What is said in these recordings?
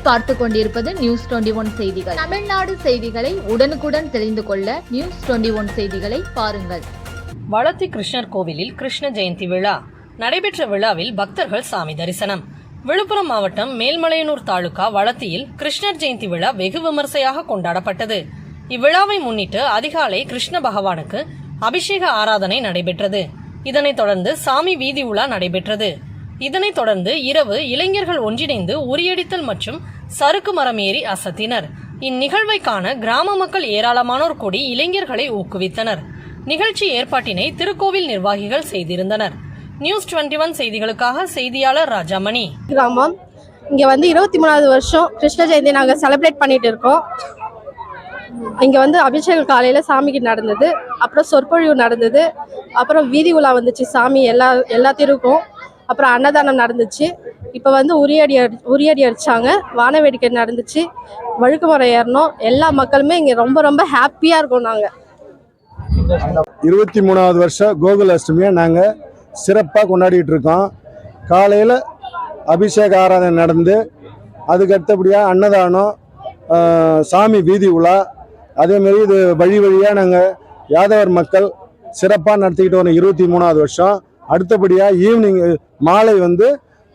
நீங்கள் பார்த்து கொண்டிருப்பது நியூஸ் 21 செய்திகள். தமிழ்நாடு செய்திகளை உடனுக்குடன் தெரிந்து கொள்ள நியூஸ் 21 செய்திகளை பாருங்கள். வளத்தி கிருஷ்ணர் கோவிலில் கிருஷ்ண ஜெயந்தி விழா நடைபெற்ற விழாவில் பக்தர்கள் சாமி தரிசனம். விழுப்புரம் மாவட்டம் மேல்மலையனூர் தாலுகா வளத்தியில் கிருஷ்ணர் ஜெயந்தி விழா வெகு விமர்சையாக கொண்டாடப்பட்டது. இவ்விழாவை முன்னிட்டு அதிகாலை கிருஷ்ண பகவானுக்கு அபிஷேக ஆராதனை நடைபெற்றது. இதனைத் தொடர்ந்து சாமி வீதி உலா நடைபெற்றது. இதனைத் தொடர்ந்து இரவு இளைஞர்கள் ஒன்றிணைந்து உரியடித்தல் மற்றும் சறுக்கு மரம் ஏறி அசத்தினர். இந்நிகழ்வை காண கிராம மக்கள் ஏராளமானோர் கூடி இளைஞர்களை ஊக்குவித்தனர். நிகழ்ச்சி ஏற்பாட்டினை திருக்கோவில் நிர்வாகிகள் செய்திருந்தனர். நியூஸ் 21 செய்திகளுக்காக செய்தியாளர் ராஜாமணி. கிராமம் இங்க 23வது வருஷம் கிருஷ்ண ஜெயந்தி நாங்க செலிப்ரேட் பண்ணிட்டு இருக்கோம். இங்க அபிஷேகம் காலையில சாமிக்கு நடந்தது, அப்புறம் சொற்பொழிவு நடந்தது, அப்புறம் வீதி உலா வந்துச்சு சாமி எல்லா தெருவுக்கும், அப்புறம் அன்னதானம் நடந்துச்சு. இப்போ உரியடி அடிச்சாங்க, வான வேடிக்கை நடந்துச்சு, வழுக்கு மரம் ஏறணும். எல்லா மக்களுமே இங்க ரொம்ப ரொம்ப ஹாப்பியா இருக்கோம். நாங்க 23வது வருஷம் கோகுல அஷ்டமியை நாங்கள் சிறப்பாக கொண்டாடிட்டு இருக்கோம். காலையில் அபிஷேக ஆராதனை நடந்து அதுக்கு அடுத்தபடியாக அன்னதானம், சாமி வீதி உலா, அதேமாரி இது வழியாக நாங்கள் யாதவர் மக்கள் சிறப்பாக நடத்திக்கிட்டு வரோம் 23வது வருஷம். அடுத்தபடியாக ஈவினிங் மாலை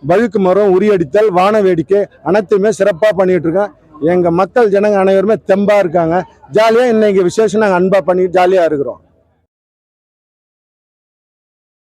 வழுக்கு மரம், உரியடித்தல், வான வேடிக்கை அனைத்துமே சிறப்பாக பண்ணிகிட்டு இருக்கோம். எங்கள் மக்கள் ஜனங்க அனைவருமே தெம்பாக இருக்காங்க. ஜாலியாக இன்னைக்கு விசேஷம் நாங்கள் அன்பாக பண்ணிட்டு ஜாலியாக இருக்கிறோம்.